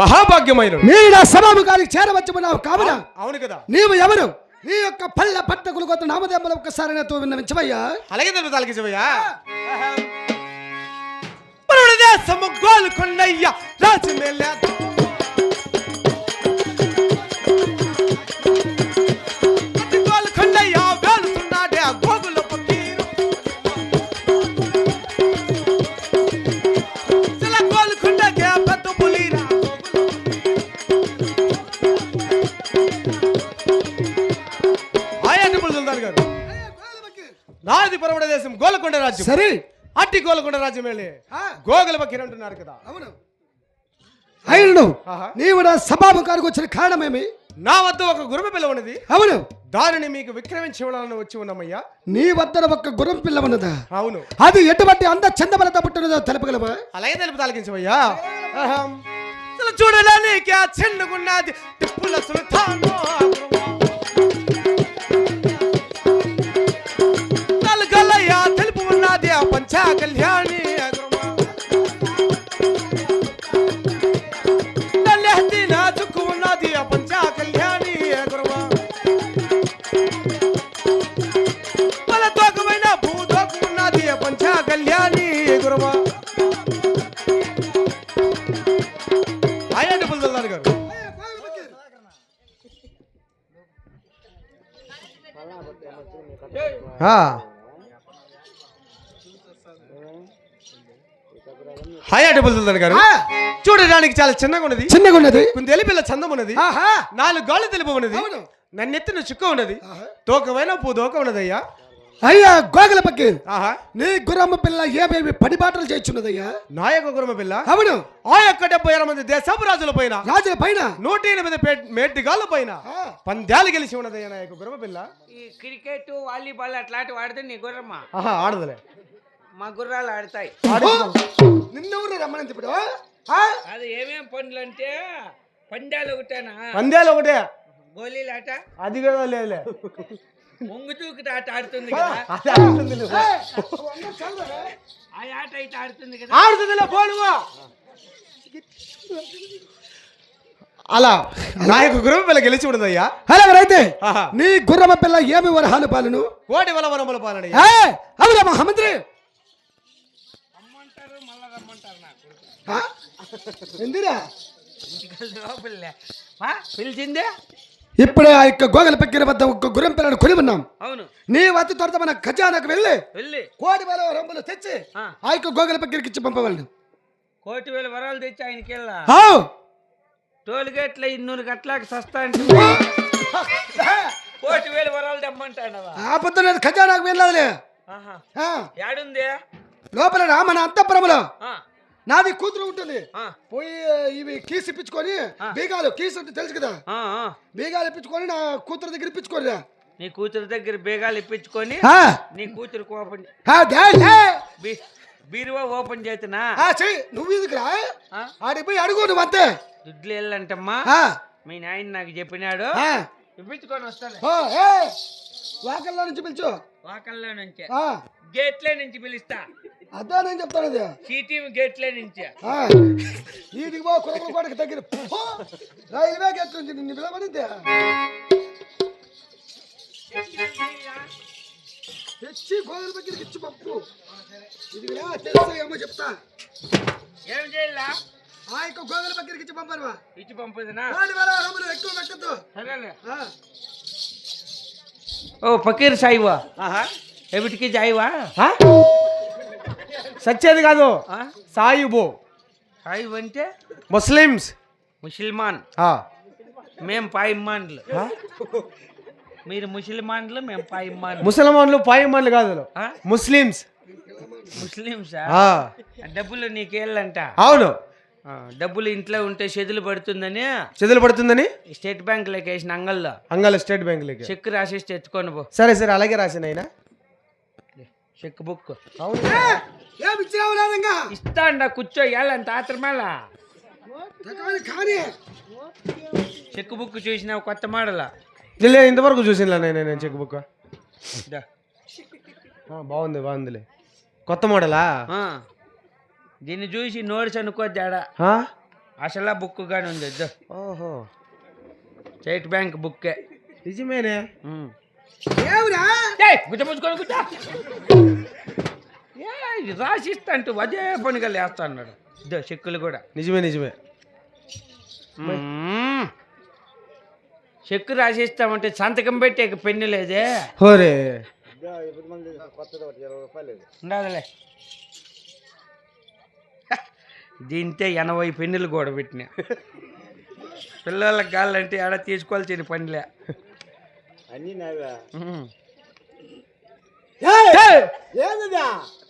మహాభాగ్యమైన నీ నా సభాముఖానికి చేరవచ్చున్నావు కావున. అవును కదా. నీవు ఎవరు? నీ యొక్క పళ్ళ పట్టకులు కొత్త నామదేవములు ఒక్కసారి నాతో విన్నవించవయ్యా. అలాగే తెలుపు తలకించవయ్యా. దేశము గోల్కొండయ్య రాజమేళ గోల్కొండయ్య వేలుతున్నాడే గోగుల పక్కీరు చల గోల్కొండకే పెద్ద పులిరా ఆయన్ని పులుదారు గారు. నాది పరమడ దేశం గోల్కొండ రాజ్యం. సరే అట్టి గోల్కొండ రాజ్యం వెళ్ళి గోగుల పక్కీరు అంటున్నారు కదా. అవును. అయినను నీవు నా సభాముఖానికి వచ్చిన కారణమేమి? నా వద్ద ఒక గుర్రం పిల్ల ఉన్నది. అవును. దానిని మీకు విక్రమించవడానికి వచ్చి ఉన్నామయ్యా. నీ వద్ద ఒక గుర్రం పిల్ల ఉన్నదా? అవును. అది ఎటువంటి అంద చందబలత పుట్టినదో తెలుపగలవా? అలాగే తెలుపు తాలకించవయ్యా. చూడడానికి చెండుకున్నది తిప్పుల సుల్తాను తలగలయ్యా తెలుపు ఉన్నది పంచా కళ్యాణి చుక్కు ఉన్నది పంచా కళ్యాణి మన తోకమైన భూదోకు ఉన్నది పంచా కళ్యాణి గురువా. ఆయన్ని పులుదారు గారు. హాయ్ అడ్డబుల్దారు గారు. చూడడానికి చాలా చిన్నగా ఉన్నది. కుందేలి పిల్ల చందం ఉన్నది. 4 గాళ్ళు తెలుపు ఉన్నది. నన్నెత్తిన చుక్క ఉన్నది. తోకమైన పూదోక ఉన్నదయ్యా. అయ్యా గోగల పక్కి నీ గుర్రమ్మ పిల్ల ఏమేమి పడిబాటలు చేస్తున్నదయ్యా? నా యొక్క గుర్రమ్మ పిల్ల. అవును. ఆ యొక్క 76 మంది దేశపు రాజుల పైన 108 మేటిగాళ్ళ పైన పందాలు గెలిచి ఉన్నదయ్యా నా యొక్క గుర్రమ్మ పిల్ల. ఈ క్రికెట్ వాలీబాల్ అట్లాంటి వాడితే నీ గుర్రమ్మ ఆడదులే. మా గుర్రాలు ఆడతాయి. నిన్నెవరు రమ్మని ఇప్పుడు? అది ఏమేం పనులు అంటే పందాలు ఒకటేనా? పందాలు ఒకటే. గోళీలు ఆట అది కూడా లేదులే. ముంగు తూకుట ఆట ఆడుతుంది కదా. ఆ ఆట అయితే ఆడుతుంది కదా. ఆడుతుందిలే పోనువా. అలా నా యొక్క గుర్రమ్మ పిల్ల గెలిచి ఉండదయ్యా. అలాగైతే నీ గుర్రమ్మ పిల్ల ఏమి వరహాలు పాలను? కోటి వలవరముల పాలన. అవునా మహామంత్రి? రమ్మంటారు మళ్ళా రమ్మంటారు నాకు. ఎందురా పిలిచిందే? ఇప్పుడే ఆ యొక్క గోగల పక్కిన వద్ద ఒక గుర్రం పిల్లను కొని ఉన్నాం. అవును. నీ వద్ద త్వరత మన ఖజానాకు వెళ్ళి వెళ్ళి కోటి వేల రంగులు తెచ్చి ఆ యొక్క గోగల పక్కిరికి ఇచ్చి పంపవాళ్ళు. 1,00,000 వరాలు తెచ్చి ఆయనకి వెళ్ళా. టోల్ గేట్ల 200 గట్లకి సస్తా అంటే 1,00,000 వరాలు తెమ్మంటాడవా? ఆ పొద్దు నేను ఖజానాకు వెళ్ళాలి. ఏడుంది లోపల మన అంతఃపురములో నాది కూతురు ఉంటుంది. పోయి ఇవి కీసు ఇప్పించుకొని బీగాలు కీసు అంటే తెలుసు కదా, బీగాలు ఇప్పించుకొని నా కూతురు దగ్గర ఇప్పించుకోరా. నీ కూతురు దగ్గర బీగాలు ఇప్పించుకొని నీ కూతురు ఓపెన్ బీరువా ఓపెన్ చేతున్నా నువ్వు ఇదిరా ఆడిపోయి అడుగు నువ్వు అంతే. దుడ్లు వెళ్ళంటమ్మా మీ నాయన నాకు చెప్పినాడు. ఇప్పించుకొని వస్తాను. వాకల్లో నుంచి పిలుచు. వాకల్లో నుంచి గేట్లే నుంచి పిలుస్తా. అదే నేను చెప్తాను. అది సిటీ గేట్లే నుంచి వీటికి పో కురకుల కోటకి దగ్గర రైల్వే గేట్ నుంచి నిన్ను పిలవనిద్దే తెచ్చి గోదల దగ్గరికి ఇచ్చి పంపు. ఇది తెలుసు ఏమో చెప్తా. ఏం చేయాలా? ఆ యొక్క గోదల దగ్గరికి ఇచ్చి పంపరువా? ఇచ్చి పంపుదనా? ఎక్కువ పెట్టద్దు. సరేలే. ఓ ఫకీర్ సాయివా ఎవిటికి జాయివా? సచ్చేది కాదు, సాయిబో. సాయిబ్ అంటే ముస్లిమ్స్. ముసల్మాన్. మేము పాయిమ్మాన్లు. మీరు ముసల్మాన్లు, మేము పాయిమ్మాన్లు. ముసల్మాన్లు పాయిమ్మాన్లు కాదు, ముస్లిమ్స్. ముస్లిమ్సా? డబ్బులు నీకేళ్ళంట. అవును. డబ్బులు ఇంట్లో ఉంటే చెదులు పడుతుందని స్టేట్ బ్యాంక్ లోకి వేసిన అంగల్లో స్టేట్ బ్యాంక్ లోకి చెక్ రాసేసి తెచ్చుకోను పో. సరే సరే అలాగే రాసిన అయినా చెక్ బుక్. అవును ఇస్తా అండ కూర్చో. ఏళ్ళంత ఆత్రమేళ చెక్ బుక్ చూసినావు కొత్త మోడల్? ఇంతవరకు చూసిన నేను చెక్ బుక్. బాగుందిలే. కొత్త మోడలా? దీన్ని చూసి నోట్స్ అనుకోద్దాడా? అసలు బుక్ గాని ఉంది ఇద్దో. ఓహో స్టేట్ బ్యాంక్ బుక్కే. నిజమేనే. ఏమిరా గుర్తుపుచ్చుకొని గుర్తా ఇది రాసిస్తా అంటూ అదే పనిగా లేస్తా అన్నాడు. ఇద్దో చెక్కులు కూడా. నిజమే నిజమే. చెక్కు రాసిస్తామంటే సంతకం పెట్టి పెన్ను లేదే. హోరే ఉండదులే. దీంతో 80 పెన్నులు కూడా పెట్టినా. పిల్లలకి కాళ్ళంటే ఆడ తీసుకోవాల్సిన పనిలే.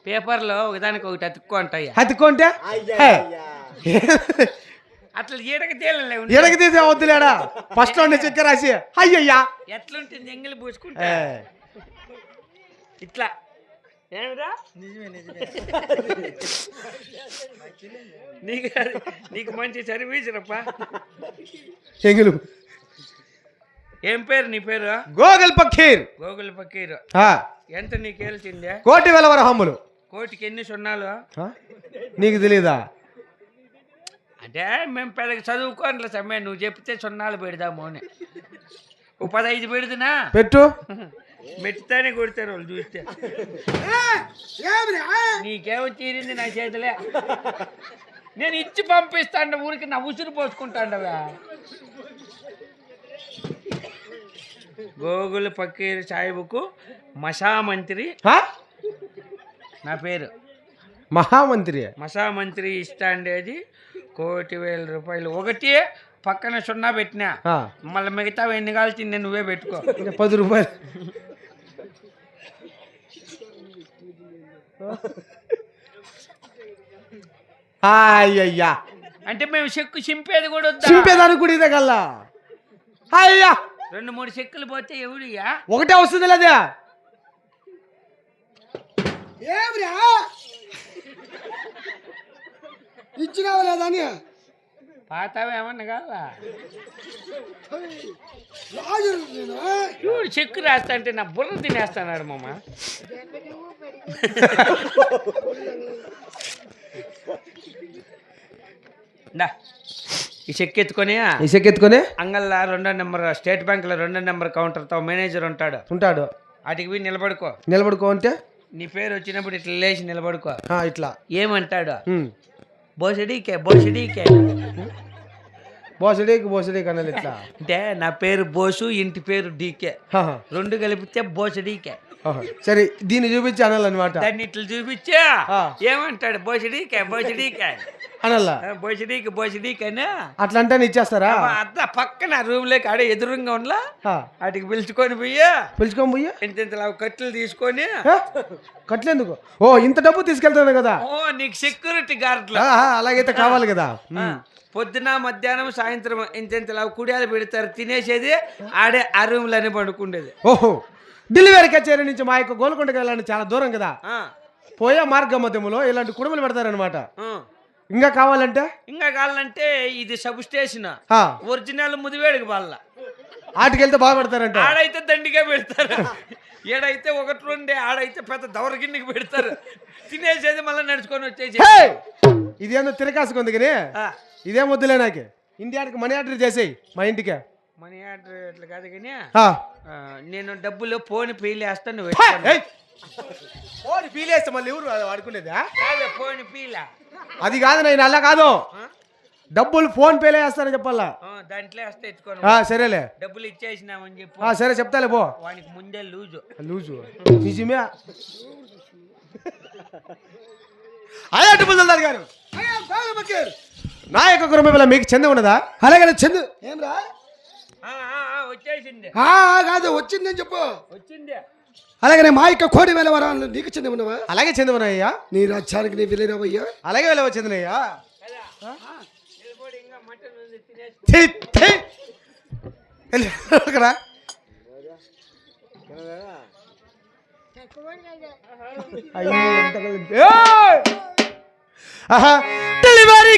పేపర్లో ఒకదానికి ఒకటి అతుక్కో అంటాయి. అతుక్కుంటే అట్లా ఈడకి తేలలే. ఎడకి తీసే వద్దులేడా ఫస్ట్ లో చెక్క రాసి అయ్యయ్యా ఎట్లుంటుంది ఎంగిలి పూసుకుంటా ఇట్లా. ఏమిరా నీకు మంచి సర్వీస్ రప్పా. ఎంగిలు. ఏం పేరు నీ పేరు? గోగల్ పక్కీర్. గోగుల్ పక్కీరు. ఎంత నీకు ఏల్చిందే? కోటి వేల వరహమ్ములు. కోటికి ఎన్ని సున్నాలు? నీకు తెలీదా? అంటే మేము పెద్దగా చదువుకోనిలే సమయం. నువ్వు చెప్తే సున్నాలు పెడదాము అని. ఓ 15 పెడుతున్నా పెట్టు. మెట్టుతానే కొడతారు వాళ్ళు చూస్తే. నీకేమో తీరింది నా చేతిలే. నేను ఇచ్చి పంపిస్తాండ ఊరికి నా ఉసురు పోసుకుంటాండవా. గోగుల్ పక్కీర్ సాహిబుకు మషామంత్రి నా పేరు. మహామంత్రి. మషామంత్రి ఇస్తాండేది 1,00,000 రూపాయలు. ఒకటి పక్కన సున్నా పెట్టినా. మళ్ళీ మిగతా ఎన్ని కాల్చింది నువ్వే పెట్టుకో. 10 రూపాయలు. అయ్యయ్యా అంటే మేము చెక్కు చింపేది కూడా వద్దా? చింపేదానికి కూడా ఇదే కల్లా. అయ్యా 2-3 చెక్కులు పోతే ఎవడియా? ఒకటే వస్తుంది లేదా? ఏమిరా ఇచ్చినావా లేదా అని పాతావా ఏమన్నా కావా? రాజు చూడు చెక్కు రాస్తా అంటే నా బుర్ర తినేస్తాడు మామ. ఈ చెక్ ఎత్తుకొని అంగల్లా 2వ నెంబర్ స్టేట్ బ్యాంక్ లో 2వ నెంబర్ కౌంటర్ తో మేనేజర్ ఉంటాడు. వాటికి పోయి నిలబడుకో అంటే నీ పేరు వచ్చినప్పుడు ఇట్లా లేచి నిలబడుకో. ఇట్లా ఏమంటాడు? బోసడీకే అనాలి. ఇట్లా అంటే నా పేరు బోసు, ఇంటి పేరు డీకే, 2 కలిపితే బోసడీకే. సరే దీన్ని చూపించి అనాలన్నమాట. దాన్ని ఇట్లా చూపించా ఏమంటాడు? బోసడీకే అనల్లా. బోసడీకని అట్లా అంటే ఇచ్చేస్తారా? అట్లా పక్కన రూమ్ లేక ఆడే ఎదురుగా ఉండలా వాటికి పిలుచుకొని పోయి ఇంత కట్టెలు తీసుకొని. కట్టెలు ఎందుకు? ఓ ఇంత డబ్బు తీసుకెళ్తాను కదా. ఓ నీకు సెక్యూరిటీ గార్డులు. అలాగైతే కావాలి కదా. పొద్దున మధ్యాహ్నం సాయంత్రం ఇంత కుడియాలు పెడతారు. తినేసేది ఆడే ఆ రూమ్ లోనే పడుకుండేది. ఓహో డెలివరీ కచేరీ నుంచి మా యొక్క గోల్కొండకి వెళ్ళాలని చాలా దూరం కదా. పోయే మార్గ మధ్యములో ఇలాంటి కుడుములు పెడతారనమాట. ఇంకా కావాలంటే ఇది సబ్ స్టేషన్ ఒరిజినల్ ముదివేడికి వాళ్ళ ఆటికెళ్తే బాగా పెడతారంట. ఆడైతే దండిగా పెడతారు. ఏడైతే 1-2 ఆడైతే పెద్ద దవరగిన్నెకి పెడతారు. తినేసేది మళ్ళీ నడుచుకొని వచ్చేసి. ఇదేందో తిరకాసుకుంది కానీ ఇదేం వద్దులే. నాకు ఇండియాకి మనీ ఆర్డర్ చేసేయి మా ఇంటికి. మనీ ఆర్డర్ ఎట్లా కాదు కానీ నేను డబ్బులు ఫోన్ పీలేస్తాను. పీలేస్తే మళ్ళీ ఎవరు వాడుకునేదా? ఫోన్ పీలా అది కాదు. నేను అలా కాదు, డబ్బులు ఫోన్ పేలే వేస్తానని చెప్పాలా. దాంట్లో వేస్తే ఎత్తుకోను. సరేలే డబ్బులు ఇచ్చేసినామని చెప్పు. సరే చెప్తాలే పో. వానికి ముందే లూజు నిజమే. అయ్యా టిపుల్దార్ గారు, నా యొక్క కుటుంబం మీకు చెంది ఉన్నదా? అలాగే చెందు. ఏమ్రా వచ్చేసింది? కాదు వచ్చిందని చెప్పు. వచ్చింది. అలాగే మా యొక్క 1,00,000 వరాలు నీకు చెంది ఉన్నవా? అలాగే చెంది ఉన్నాయ్యా. నీ రాజ్యానికి నీ వెళ్ళినవయ్యా. అలాగే వెళ్ళవ చెందినయ్యా. డెలివరీ